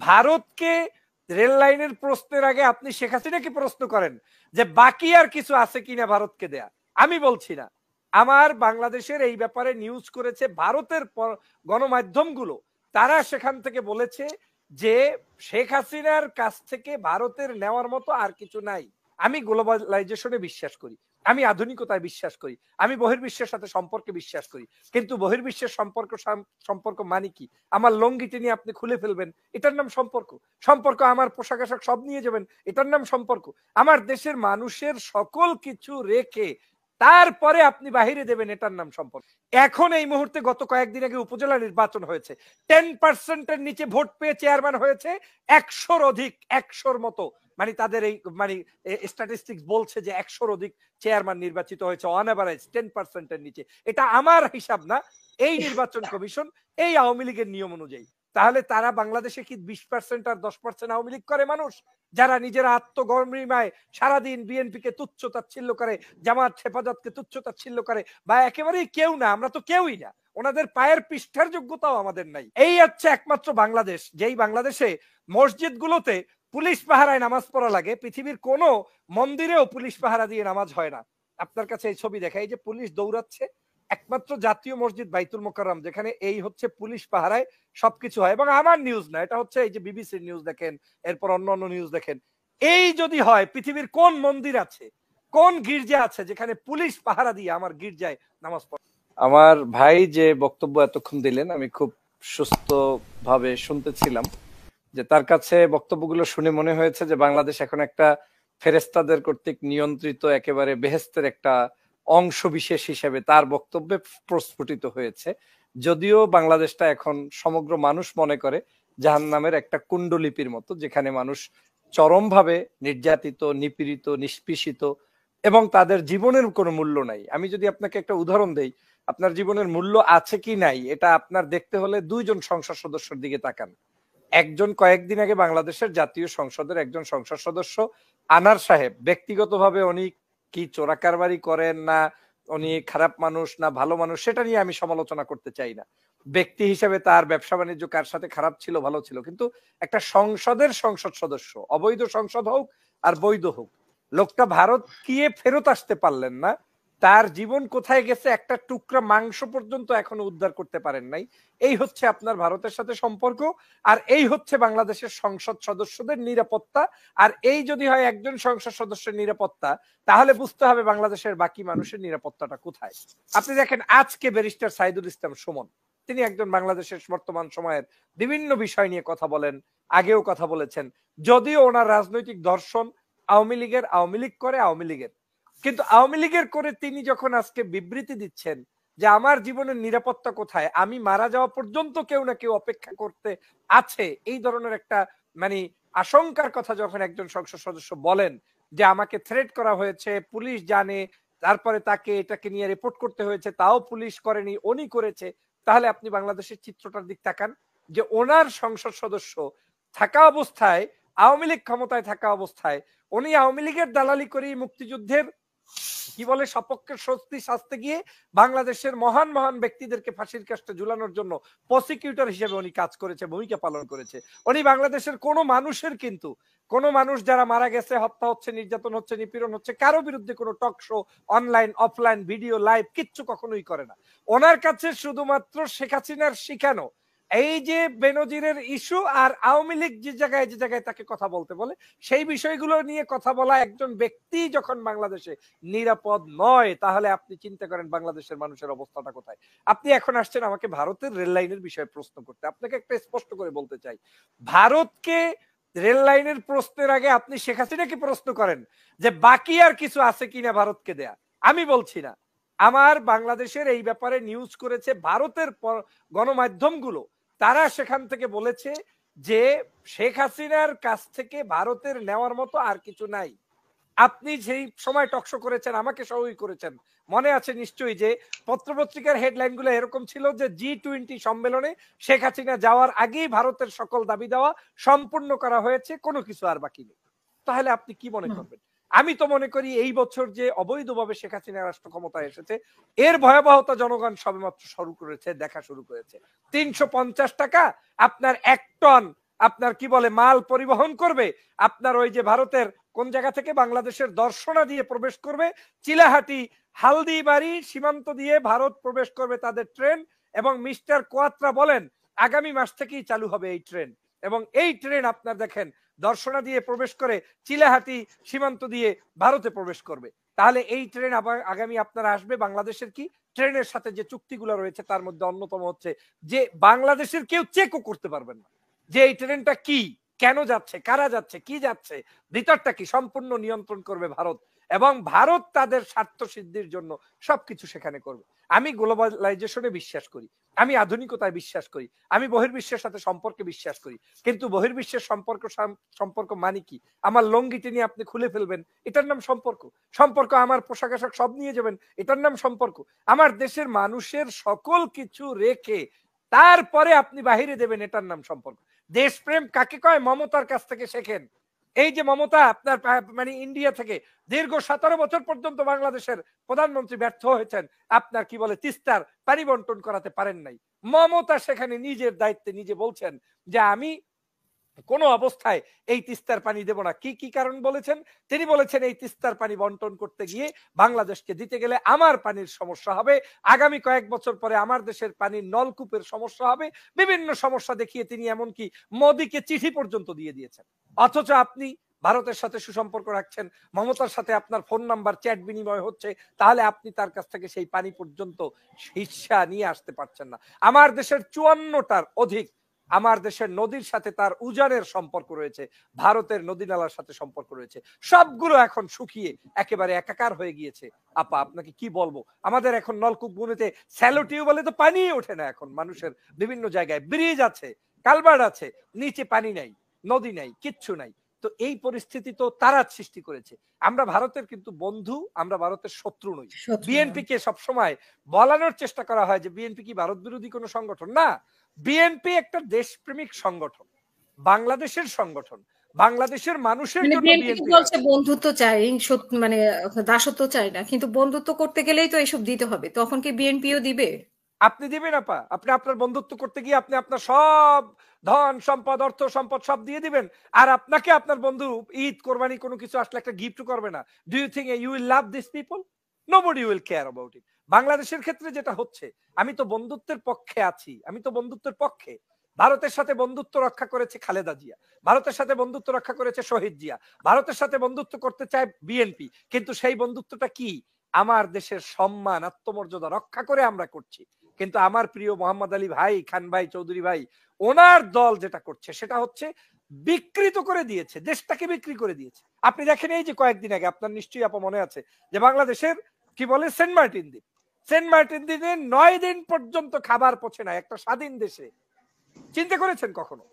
ভারতকে রেল লাইনের প্রশ্নের আগে আপনি শেখ হাসিনাকে প্রশ্ন করেন যে বাকি আর কিছু আছে কিনা ভারতকে দেয়া। আমি বলছি না, আমার বাংলাদেশের এই ব্যাপারে নিউজ করেছে ভারতের গণমাধ্যমগুলো। তারা সেখান থেকে বলেছে যে শেখ হাসিনার কাছ থেকে ভারতের নেওয়ার মতো আর কিছু নাই। আমি গ্লোবালাইজেশনে বিশ্বাস করি, আমি আধুনিকতায় বিশ্বাস করি, আমি বহির্বিশ্বের সাথে সম্পর্কে বিশ্বাস করি, কিন্তু বহির্বিশ্বের সম্পর্ক মানে কি? আমার লঙ্গিটি নিয়ে আপনি খুলে ফেলবেন, এটার নাম সম্পর্ক? সম্পর্ক আমার পোশাক আশাক সব নিয়ে যাবেন, এটার নাম সম্পর্ক? আমার দেশের মানুষের সকল কিছু রেখে তারপরে আপনি বাহিরে দেবেন, এটার নাম সম্পর্ক? এখন এই মুহূর্তে গত কয়েকদিন আগে উপজেলা নির্বাচন হয়েছে, 10% নিচে ভোট পেয়ে চেয়ারম্যান হয়েছে 100-র অধিক, 100-র মতো, মানে তাদের এই মানে স্ট্যাটিস্টিক্স বলছে যে 100-র অধিক চেয়ারম্যান নির্বাচিত হয়েছে অন এভারেজ 10%-এর নিচে। এটা আমার হিসাব না, এই নির্বাচন কমিশন এই আওয়ামী লীগের নিয়ম অনুযায়ী। তাহলে তারা বাংলাদেশে কি 20% আর 10% আওয়ামী লীগ করে মানুষ, যারা নিজেরা আত্মগরিমায় সারাদিন বিএনপি কে তুচ্ছ তাচ্ছিল্য করে, জামাত হেফাজতকে তুচ্ছ তাচ্ছিল্য করে, বা একেবারেই কেউ না, আমরা তো কেউই না, ওনাদের পায়ের পৃষ্ঠার যোগ্যতাও আমাদের নাই। এই হচ্ছে একমাত্র বাংলাদেশ, যেই বাংলাদেশে মসজিদগুলোতে পুলিশ পাহারায় নামাজ পড়া লাগে, পৃথিবীর কোন মন্দিরেও পুলিশ পাহারা দিয়ে নামাজ হয় না। আপনার কাছে এই ছবি দেখা, এই যে পুলিশ দৌড়াচ্ছে, একমাত্র জাতীয় মসজিদ বাইতুল মোকাররম, যেখানে এই হচ্ছে পুলিশ পাহারায় সবকিছু হয়। এবং আমার নিউজ না, এটা হচ্ছে এই যে বিবিসির নিউজ দেখেন, এরপর অন্য অন্য নিউজ দেখেন। এই যদি হয়, পৃথিবীর কোন মন্দির আছে, কোন গির্জা আছে যেখানে পুলিশ পাহারা দিয়ে আমার গির্জায় নামাজ পড়ে? আমার ভাই যে বক্তব্য এতক্ষণ দিলেন, আমি খুব সুস্থ ভাবে শুনতেছিলাম, যে তার কাছে বক্তব্যগুলো শুনে মনে হয়েছে যে বাংলাদেশ এখন একটা ফেরেস্তাদের কর্তৃক নিয়ন্ত্রিত একেবারে বেহেস্তের একটা অংশ বিশেষ হিসেবে তার বক্তব্যে প্রস্ফুটিত হয়েছে। যদিও বাংলাদেশটা এখন সমগ্র মানুষ মনে করে জাহান্নামের একটা কুণ্ডলিপির মতো, যেখানে মানুষ চরমভাবে নির্যাতিত, নিপীড়িত, নিষ্পেষিত, এবং তাদের জীবনের কোনো মূল্য নাই। আমি যদি আপনাকে একটা উদাহরণ দেই, আপনার জীবনের মূল্য আছে কি নাই এটা আপনার দেখতে হলে দুইজন সংসদ সদস্যের দিকে তাকান। একজন কয়েকদিন আগে বাংলাদেশের জাতীয় সংসদের একজন সংসদ সদস্য আনার সাহেব, ব্যক্তিগতভাবে উনি কি চোরাকারবারি করেন, না উনি খারাপ মানুষ না ভালো মানুষ, সেটা নিয়ে আমি সমালোচনা করতে চাই না। ব্যক্তি হিসেবে তার ব্যবসা বাণিজ্য কার সাথে খারাপ ছিল ভালো ছিল, কিন্তু একটা সংসদের সংসদ সদস্য, অবৈধ সংসদ হোক আর বৈধ হোক, লোকটা ভারত গিয়ে ফেরত আসতে পারলেন না, তার জীবন কোথায় গেছে একটা টুকরা মাংস পর্যন্ত এখনো উদ্ধার করতে পারেন নাই। এই হচ্ছে আপনার ভারতের সাথে সম্পর্ক, আর এই হচ্ছে বাংলাদেশের সংসদ সদস্যদের নিরাপত্তা। আর এই যদি হয় একজন সংসদ সদস্যের নিরাপত্তা, তাহলে বুঝতে হবে বাংলাদেশের বাকি মানুষের নিরাপত্তাটা কোথায়। আপনি দেখেন, আজকে ব্যারিস্টার সাইদুল ইসলাম সুমন, তিনি একজন বাংলাদেশের বর্তমান সময়ের বিভিন্ন বিষয় নিয়ে কথা বলেন, আগেও কথা বলেছেন, যদিও ওনার রাজনৈতিক দর্শন আওয়ামী লীগের, আওয়ামী লীগ করে আওয়ামী লীগের, কিন্তু আওয়ামী লীগের করে তিনি যখন আজকে বিবৃতি দিচ্ছেন যে আমার জীবনের নিরাপত্তা কোথায়, আমি মারা যাওয়া পর্যন্ত কেউ না কেউ অপেক্ষা করতে আছে, এই ধরনের একটা মানে আশঙ্কার কথা যখন একজন সংসদ সদস্য বলেন, যে আমাকে থ্রেট করা হয়েছে, পুলিশ জানে, তারপরে তাকে এটাকে নিয়ে রিপোর্ট করতে হয়েছে, তাও পুলিশ করেনি, উনি করেছে, তাহলে আপনি বাংলাদেশের চিত্রটার দিক তাকান, যে ওনার সংসদ সদস্য থাকা অবস্থায়, আওয়ামী লীগ ক্ষমতায় থাকা অবস্থায়, উনি আওয়ামী লীগের দালালি করে মুক্তিযুদ্ধের কি বলে সপক্ষের স্বস্তি শাস্তে গিয়ে বাংলাদেশের মহান মহান ব্যক্তিদেরকে ফাঁসির কাস্টে ঝুলানোর জন্য প্রসিকিউটর হিসেবে উনি কাজ করেছে, ভূমিকা পালন করেছে। উনি বাংলাদেশের কোনো মানুষের, কিন্তু কোনো মানুষ যারা মারা গেছে, হত্যা হচ্ছে, নির্যাতন হচ্ছে, নিপীড়ন হচ্ছে, কারো বিরুদ্ধে কোনো talk show, online offline video live কিচ্ছু কখনোই করে না। ওনার কাছে শুধুমাত্র শেখ হাসিনার শিখানো এই যে বেনজিরের ইস্যু আর আওয়ামী লীগ যে জায়গায় তাকে কথা বলতে বলে, সেই বিষয়গুলো নিয়ে কথা বলা একজন ব্যক্তি যখন বাংলাদেশে নিরাপদ নয়, তাহলে আপনি চিন্তা করেন বাংলাদেশের মানুষের অবস্থাটা কোথায়। আপনি এখন আসছেন আমাকে ভারতের রেল লাইনের বিষয়ে প্রশ্ন করতে, আপনাকে একটা স্পষ্ট করে বলতে চাই, ভারতকে রেল লাইনের প্রশ্নের আগে আপনি শেখ হাসিনাকে প্রশ্ন করেন যে বাকি আর কিছু আছে কিনা ভারতকে দেয়া। আমি বলছি না, আমার বাংলাদেশের এই ব্যাপারে নিউজ করেছে ভারতের গণমাধ্যমগুলো। তারা সেখান থেকে বলেছে যে শেখ হাসিনার কাছ থেকে ভারতের নেওয়ার মতো আর কিছু নাই। আপনি যেই সময় টকশো করেছেন, আমাকে সহই করেছেন, মনে আছে নিশ্চয়ই, যে পত্রপত্রিকার হেডলাইন গুলো এরকম ছিল যে G20 সম্মেলনে শেখ হাসিনা যাওয়ার আগেই ভারতের সকল দাবি দেওয়া সম্পূর্ণ করা হয়েছে, কোনো কিছু আর বাকি নেই। তাহলে আপনি কি মনে করবেন? আমি তো মনে করি এই বছর যে অবৈধভাবে শেখ হাসিনা রাষ্ট্র ক্ষমতায় এসেছে, এর ভয়াবহতা জনগণ সবেমাত্র শুরু করেছে, দেখা শুরু করেছে। 350 টাকা আপনার 1 টন আপনার কি বলে মাল পরিবহন করবে, আপনার ওই যে ভারতের কোন জায়গা থেকে বাংলাদেশের দর্শনা দিয়ে প্রবেশ করবে, চিলাহাটি হালদিবাড়ি সীমান্ত দিয়ে ভারত প্রবেশ করবে তাদের ট্রেন। এবং মিস্টার কোয়াত্রা বলেন আগামী মাস থেকেই চালু হবে এই ট্রেন। এবং এই ট্রেন আপনার দেখেন দর্শনা দিয়ে প্রবেশ করে চিলাহাটি সীমান্ত দিয়ে ভারতে প্রবেশ করবে। তাহলে এই ট্রেন আবার আগামী আপনারা আসবে, বাংলাদেশের কি ট্রেনের সাথে যে চুক্তিগুলো রয়েছে তার মধ্যে অন্যতম হচ্ছে যে বাংলাদেশের কেউ চেকও করতে পারবেন না যে এই ট্রেনটা কি, কেন যাচ্ছে, কারা যাচ্ছে, কি যাচ্ছে, ভিতরটা কি, সম্পূর্ণ নিয়ন্ত্রণ করবে ভারত। এবং ভারত তাদের স্বার্থ সিদ্ধির জন্য সবকিছু সেখানে করবে। আমি গ্লোবালাইজেশনে বিশ্বাস করি, আমি আধুনিকতায় বিশ্বাস করি, আমি বহির্বিশ্বের সাথে সম্পর্কে বিশ্বাস করি। কিন্তু বহির্বিশ্বের সম্পর্ক মানে কি? আমার লঙ্গিটি নিয়ে আপনি খুলে ফেলবেন, এটার নাম সম্পর্ক। সম্পর্ক আমার পোশাক আশাক সব নিয়ে যাবেন, এটার নাম সম্পর্ক। আমার দেশের মানুষের সকল কিছু রেখে তারপরে আপনি বাহিরে দেবেন, এটার নাম সম্পর্ক। দেশপ্রেম কাকে কয়? মমতার কাছ থেকে শেখেন। এই যে মমতা আপনার মানে ইন্ডিয়া থেকে দীর্ঘ 17 বছর পর্যন্ত বাংলাদেশের প্রধানমন্ত্রী ব্যর্থ হয়েছেন, আপনার কি বলে তিস্তার পানি বন্টন করাতে পারেন নাই। মমতা সেখানে নিজের দায়িত্বে নিজে বলছেন যে আমি কোন অবস্থায় এই তিস্তার পানি দেব না। কি কি কারণ বলেছেন? তিনি বলেছেন এই তিস্তার পানি বন্টন করতে গিয়ে বাংলাদেশকে দিতে গেলে আমার পানির সমস্যা হবে, আগামী কয়েক বছর পরে আমার দেশের পানির নলকূপের সমস্যা হবে, বিভিন্ন সমস্যা দেখিয়ে তিনি এমনকি মোদিকে চিঠি পর্যন্ত দিয়ে দিয়েছেন। অথচ আপনি ভারতের সাথে সুসম্পর্ক রাখছেন, মমতার সাথে আপনার ফোন নাম্বার চ্যাট বিনিময় হচ্ছে, তাহলে আপনি তার কাছ থেকে সেই পানি পর্যন্ত হিস্সা নিয়ে আসতে পারছেন না। আমার দেশের 54টার অধিক আমার দেশের নদীর সাথে তার উজানের সম্পর্ক রয়েছে, ভারতের নদী নালার সাথে সম্পর্ক রয়েছে, সবগুলো এখন শুকিয়ে একেবারে একাকার হয়ে গিয়েছে। আপা আপনাকে কি বলবো, আমাদের এখন নলকূপ গুনেতে স্যালো টিউবওয়েলে তো পানি ওঠে না এখন। মানুষের বিভিন্ন জায়গায় ব্রিজ আছে, কালভার্ট আছে, নিচে পানি নাই, নদী নাই, কিচ্ছু নাই। তো এই পরিস্থিতি তো তারা সৃষ্টি করেছে। আমরা ভারতের কিন্তু বন্ধু, আমরা ভারতের শত্রু নই। বিএনপি কে সবসময় বলানোর চেষ্টা করা হয় যে বিএনপি কি ভারত বিরোধী কোনো সংগঠন না। বিএনপি একটা দেশপ্রেমিক সংগঠন, বাংলাদেশের সংগঠন, বাংলাদেশের মানুষের জন্য বিএনপি বলছে বন্ধুত্ব চাই, মানে দাসত্ব চাই না, কিন্তু বন্ধুত্ব করতে গেলেই তো এসব দিতে হবে, তখন কি বিএনপিও দিবে? আপনি দিবেন আপা? আপনি আপনার বন্ধুত্ব করতে গিয়ে আপনি আপনার সব ধন সম্পদ, অর্থ সম্পদ সব দিয়ে দিবেন, আর আপনাকে আপনার বন্ধু ঈদ কোরবানি কোনো কিছু আসলে একটা গিফট করবে না? Do you think you will love this people? Nobody will care about it. বাংলাদেশের ক্ষেত্রে যেটা হচ্ছে, আমি তো বন্ধুত্বের পক্ষে আছি, আমি তো বন্ধুত্বের পক্ষে। ভারতের সাথে বন্ধুত্ব রক্ষা করেছে খালেদা জিয়া, ভারতের সাথে বন্ধুত্ব রক্ষা করেছে শহীদ জিয়া, ভারতের সাথে বন্ধুত্ব করতে চায় বিএনপি। কিন্তু সেই বন্ধুত্বটা কি? আমার দেশের সম্মান, আত্মমর্যাদা রক্ষা করে আমরা করছি। কিন্তু আমার প্রিয় মোহাম্মদ আলী ভাই, খান ভাই, চৌধুরী ভাই, ওনার দল যেটা করছে সেটা হচ্ছে বিকৃত করে দিয়েছে, দেশটাকে বিক্রি করে দিয়েছে। আপনি দেখেন এই যে কয়েকদিন আগে, আপনার নিশ্চয়ই আপা মনে আছে, যে বাংলাদেশের কি বলে সেন্ট মার্টিন দ্বীপ, সেন্ট মার্টিন দ্বীপে 9 দিন পর্যন্ত খাবার পচে না একটা স্বাধীন দেশে। চিন্তা করেছেন কখনো?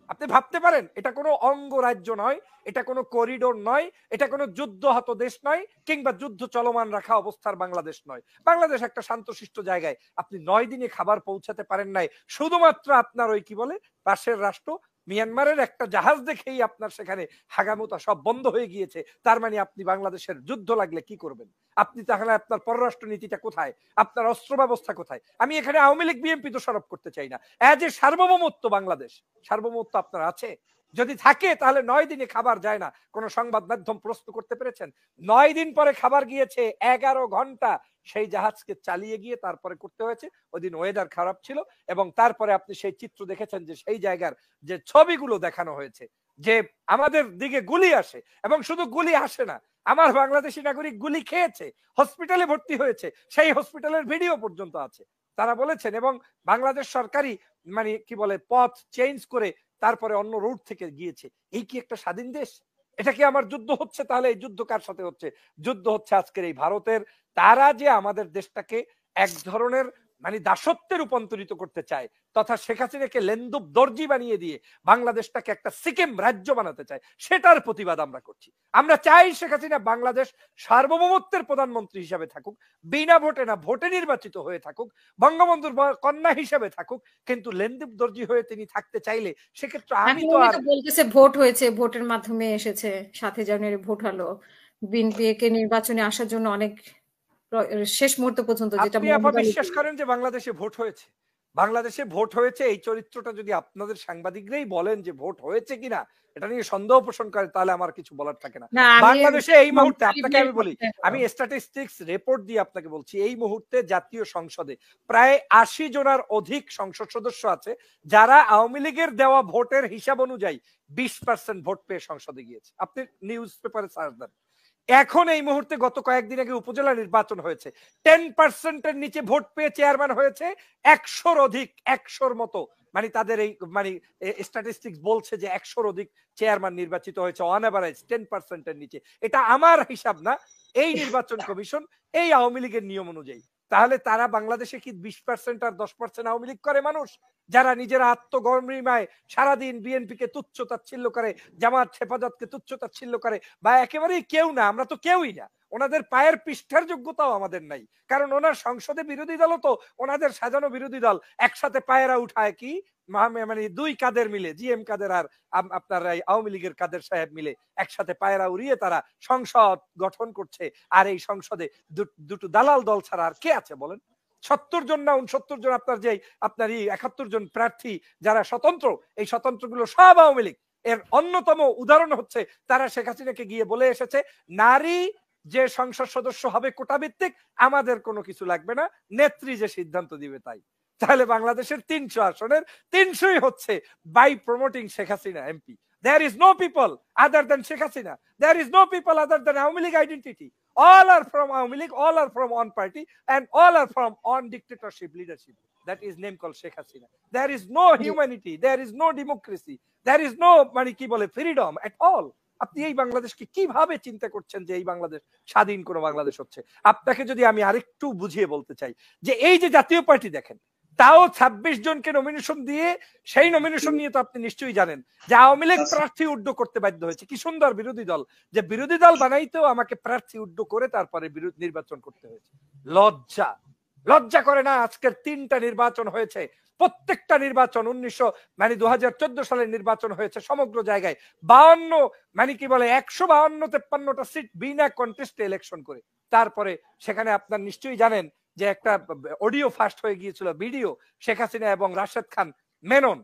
আপনি ভাবতে পারেন এটা কোনো অঙ্গরাজ্য নয়, এটা কোনো করিডোর নয়, এটা কোনো যুদ্ধহত দেশ নয়, কিংবা যুদ্ধ চলমান রাখা অবস্থার বাংলাদেশ নয়। বাংলাদেশ একটা শান্তশিষ্ট জায়গায় আপনি 9 দিনে খাবার পৌঁছাতে পারেন নাই, শুধুমাত্র আপনার ওই কি বলে পাশের রাষ্ট্র মিয়ানমারের একটা জাহাজ দেখেই আপনার সেখানে হাগামুতা সব বন্ধ হয়ে গিয়েছে। তার মানে আপনি বাংলাদেশের যুদ্ধ লাগলে কি করবেন? আপনি তাহলে আপনার পররাষ্ট্র নীতিটা কোথায়? আপনার অস্ত্র ব্যবস্থা কোথায়? আমি এখানে আওয়ামী লীগ বিএনপি দোষারোপ করতে চাই না, এজ এ সার্বভৌমত্ব বাংলাদেশ, সার্বভৌমত্ব আপনার আছে? যদি থাকে তাহলে 9 দিনে খাবার যায় না, কোন সংবাদ মাধ্যম প্রশ্ন করতে পেরেছেন? 9 দিন পরে খাবার গিয়েছে 11 ঘন্টা সেই জাহাজকে চালিয়ে গিয়ে তারপরে করতে হয়েছে। ওই দিন ওয়েদার খারাপ ছিল, এবং তারপরে আপনি সেই চিত্র দেখেছেন যে সেই জায়গার যে ছবিগুলো দেখানো হয়েছে, যে আমাদের দিকে গুলি আসে, এবং শুধু গুলি আসে না, আমার বাংলাদেশি নাগরিক গুলি খেয়েছে, হসপিটালে ভর্তি হয়েছে, সেই হসপিটালের ভিডিও পর্যন্ত আছে। তারা বলেছেন, এবং বাংলাদেশ সরকারি মানে কি বলে পথ চেঞ্জ করে তারপরে অন্য রুট থেকে গিয়েছে। এই কি একটা স্বাধীন দেশ? এটা কি আমার যুদ্ধ হচ্ছে? তাহলে এই যুদ্ধ কার সাথে হচ্ছে? যুদ্ধ হচ্ছে আজকের এই ভারতের। তারা যে আমাদের দেশটাকে এক ধরনের মানে দাসত্বে রূপান্তরিত করতে চায়, তথা শেখ হাসিনাকে লেন্দুব দর্জি বানিয়ে দিয়ে বাংলাদেশটাকে একটা সিকিম রাজ্য বানাতে চায়, সেটার প্রতিবাদ আমরা করছি। আমরা চাই শেখ হাসিনা বাংলাদেশ সার্বভৌমত্বের প্রধানমন্ত্রী হিসাবে থাকুক, বিনা ভোটে না, ভোটে নির্বাচিত হয়ে থাকুক, বঙ্গবন্ধুর কন্যা হিসাবে থাকুক, কিন্তু লেন্দুব দর্জি হয়ে তিনি থাকতে চাইলে সেক্ষেত্রে আমি তো আর বলতেছে ভোট হয়েছে, ভোটের মাধ্যমে এসেছে, 7 জানুয়ারি ভোট হলো, বিএনপি কে নির্বাচনে আসার জন্য অনেক শেষ মুহূর্ত পর্যন্ত, যেটা আপনি আপা বিশ্বাস করেন যে বাংলাদেশে ভোট হয়েছে? বাংলাদেশে ভোট হয়েছে এই চরিত্রটা যদি আপনাদের সাংবাদিকরাই বলেন যে ভোট হয়েছে কিনা এটা নিয়ে সন্দেহ পোষণ করে, তাহলে আমার কিছু বলার থাকে না। বাংলাদেশে এই মুহূর্তে আপনাকে আমি বলি, আমি স্ট্যাটিস্টিক্স রিপোর্ট দিয়ে আপনাকে বলছি, এই মুহূর্তে জাতীয় সংসদে প্রায় 80 জনের অধিক সংসদ সদস্য আছে যারা আওয়ামী লীগের দেওয়া ভোটের হিসাব অনুযায়ী 20% ভোট পেয়ে সংসদে গিয়েছে। আপনি নিউজ পেপারে সার্চ দেন। এখন এই মুহূর্তে গত কয়েকদিন আগে উপজেলা নির্বাচন হয়েছে, 10% নিচে ভোট পেয়ে চেয়ারম্যান হয়েছে 100-র অধিক, 100-র মতো, মানে তাদের এই মানে স্ট্যাটিস্টিক্স বলছে যে 100-র অধিক চেয়ারম্যান নির্বাচিত হয়েছে অন এভারেজ 10%-এর নিচে। এটা আমার হিসাব না, এই নির্বাচন কমিশন এই আওয়ামী লীগের নিয়ম অনুযায়ী। তাহলে তারা বাংলাদেশে কি 20% আর 10% আওয়ামী লীগ করে মানুষ, যারা নিজেরা আত্মগর্মিমায় সারাদিন বিএনপি কে তুচ্ছ তাচ্ছিল্য করে, জামাত হেফাজতকে তুচ্ছ তাচ্ছিল্য করে, বা একেবারেই কেউ না, আমরা তো কেউই না, ওনাদের পায়ের পৃষ্ঠার যোগ্যতাও আমাদের নাই, কারণ ওনার সংসদে বিরোধী দলও তো ওনাদের সাজানো বিরোধী দল একসাথে পায়েরা উঠায় কি মানে দুই কাদের মিলে, জিএম কাদের আর আপনার আওয়ামী লীগের কাদের সাহেব মিলে একসাথে পায়রা উড়িয়ে তারা সংসদ গঠন করছে। আর এই সংসদে দুটো দালাল দল ছাড়া আর কে আছে বলেন? 70 জন না 69 জন আপনার যে আপনার 71 জন প্রার্থী যারা স্বতন্ত্র, এই স্বতন্ত্রগুলো সব আওয়ামী লীগ। এর অন্যতম উদাহরণ হচ্ছে তারা শেখ হাসিনাকে গিয়ে বলে এসেছে নারী যে সংসদ সদস্য হবে কোটা ভিত্তিক, আমাদের কোনো কিছু লাগবে না, নেত্রী যে সিদ্ধান্ত দিবে তাই। তাহলে বাংলাদেশের 300 আসনের 300ই হচ্ছে by promoting Sheikh Hasina MP. There is no people other than Sheikh Hasina. There is no people other than Awami League identity. All are from Awami League, all are from one party, and all are from on dictatorship leadership. That is name called Sheikh Hasina. There is no humanity, there is no democracy, there is no মানে কি বলে freedom at all. আপনি এই বাংলাদেশকে কিভাবে চিন্তা করছেন যে এই বাংলাদেশ স্বাধীন কোন বাংলাদেশ হচ্ছে? আপনাকে যদি আমি আরেকটু বুঝিয়ে বলতে চাই যে এই যে জাতীয় পার্টি দেখেন, তাও 26 জনকে নমিনেশন দিয়ে, সেই নমিনেশন নিয়ে তো আপনি নিশ্চয়ই জানেন যে আওয়ামী লীগ প্রার্থী উড্ড করতে বাধ্য হয়েছে। কি সুন্দর বিরোধী দল, যে বিরোধী দল বানাইতেও আমাকে প্রার্থী উড্ড করে তারপরে নির্বাচন করতে হয়েছে। লজ্জা লজ্জা করে না? আজকের 3টা নির্বাচন হয়েছে, প্রত্যেকটা নির্বাচন 2014 সালের নির্বাচন হয়েছে সমগ্র জায়গায় 52 মানে কি বলে 152-53টা সিট বিনা কন্টেস্টে ইলেকশন করে। তারপরে সেখানে আপনার নিশ্চয়ই জানেন যে একটা অডিও ফাস্ট হয়ে গিয়েছিল, ভিডিও, শেখ হাসিনা এবং রাশেদ খান মেনন,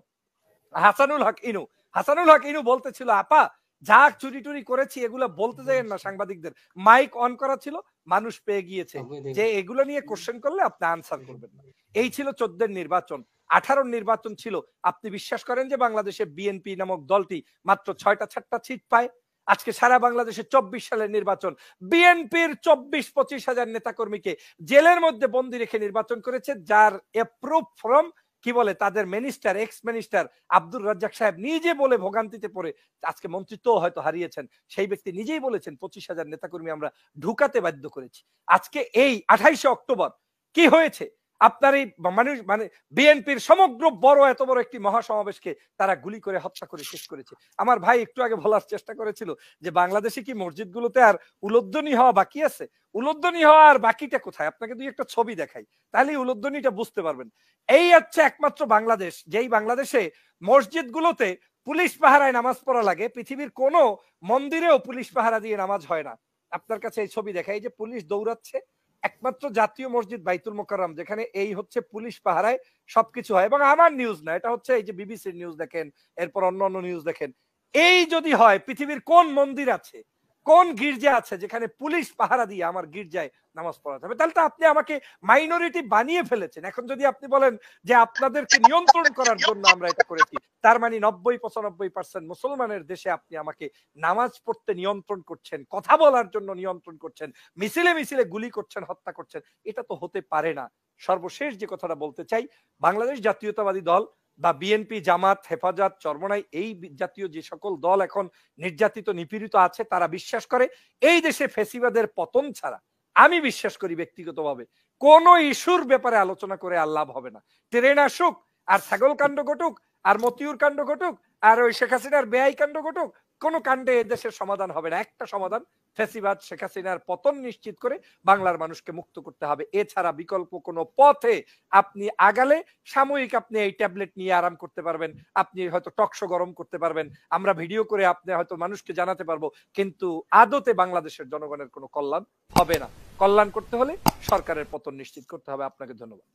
হাসানুল হক ইনু বলতেছিল আপা যা চুরি টুরি করেছি এগুলো বলতে যাবেন না সাংবাদিকদের, মাইক অন করা ছিল, মানুষ পেয়ে গিয়েছে যে এগুলো নিয়ে কোশ্চেন করলে আপনি আনসার করবেন না। এই ছিল 14 নির্বাচন। 18 নির্বাচন ছিল। আপনি বিশ্বাস করেন যে বাংলাদেশে বিএনপি নামক দলটি মাত্র 6টা সিট পায়? আজকে সারা বাংলাদেশে 24 সালের নির্বাচন, বিএনপির 24-25 হাজার নেতাকর্মীকে জেলের মধ্যে বন্দি রেখে নির্বাচন করেছে, যার অ্যাপ্রুভ ফ্রম কি বলে তাদের minister, ex minister Abdur Razzak সাহেব নিজে বলে ভোগান্তিতে পড়ে আজকে মন্ত্রিত্ব হয়তো হারিয়েছেন, সেই ব্যক্তি নিজেই বলেছেন 25 হাজার নেতাকর্মী আমরা ঢুকাতে বাধ্য করেছি। আজকে এই 28শে অক্টোবর কি হয়েছে? আপনার এই মানুষ মানে বিএনপির সমগ্র এত বড় একটি মহাসমাবেশকে তারা গুলি করে হত্যা করে শেষ করেছে। আমার ভাই একটু আগে বলার চেষ্টা করেছিল যে বাংলাদেশে কি মসজিদগুলোতে আর উলুধ্বনি হওয়া বাকি আছে? উলুধ্বনি হওয়া আর বাকিটা কোথায়? আপনাকে দুই একটা ছবি দেখাই, তাহলে উলুধ্বনিটা বুঝতে পারবেন। এই হচ্ছে একমাত্র বাংলাদেশ যেই বাংলাদেশে মসজিদগুলোতে পুলিশ পাহারায় নামাজ পড়া লাগে, পৃথিবীর কোন মন্দিরেও পুলিশ পাহারা দিয়ে নামাজ হয় না। আপনার কাছে এই ছবি দেখাই, যে পুলিশ দৌড়াচ্ছে, একমাত্র জাতীয় মসজিদ বাইতুল মোকাররম যেখানে এই হচ্ছে পুলিশ পাহারায় সবকিছু হয়। এবং আমার নিউজ না, এটা হচ্ছে এই যে বিবিসির নিউজ দেখেন, এরপর অন্যান্য নিউজ দেখেন। এই যদি হয়, পৃথিবীর কোন মন্দির আছে, কোন গির্জা আছে যেখানে পুলিশ পাহারা দিয়ে আমার গির্জায় নামাজ পড়াতে হবে? তাহলে তো আপনি আমাকে মাইনরিটি বানিয়ে ফেলেছেন। এখন যদি আপনি বলেন যে আপনাদেরকে নিয়ন্ত্রণ করার জন্য আমরা এটা করেছি, তার মানে 90-95% মুসলমানের দেশে আপনি আমাকে নামাজ পড়তে নিয়ন্ত্রণ করছেন, কথা বলার জন্য নিয়ন্ত্রণ করছেন, মিছিলে মিছিলে গুলি করছেন, হত্যা করছেন। এটা তো হতে পারে না। সর্বশেষ যে কথাটা বলতে চাই, বাংলাদেশ জাতীয়তাবাদী দল বা বিএনপি, জামাত, হেফাজত, চরমনাই, এই জাতীয় যে সকল দল এখন নির্যাতিত নিপীড়িত আছে, তারা বিশ্বাস করে এই দেশে ফ্যাসিবাদের পতন ছাড়া, আমি বিশ্বাস করি ব্যক্তিগতভাবে, কোন ইস্যুর ব্যাপারে আলোচনা করে আর লাভ হবে না। ট্রেন আসুক আর ছাগল কাণ্ড ঘটুক আর মতিউর কাণ্ড ঘটুক আর ওই শেখ হাসিনার বেআই কাণ্ড ঘটুক, কোন কাণ্ডে দেশের সমাধান হবে না। একটা সমাধান, ফ্যাসিবাদ শেখ হাসিনার পতন নিশ্চিত করে বাংলার মানুষকে মুক্ত করতে হবে। এছাড়া বিকল্প কোনো পথে আপনি আগালে সাময়িক আপনি এই ট্যাবলেট নিয়ে আরাম করতে পারবেন, আপনি হয়তো টকশো গরম করতে পারবেন, আমরা ভিডিও করে আপনি হয়তো মানুষকে জানাতে পারবো, কিন্তু আদতে বাংলাদেশের জনগণের কোনো কল্যাণ হবে না। কল্যাণ করতে হলে সরকারের পতন নিশ্চিত করতে হবে। আপনাকে ধন্যবাদ।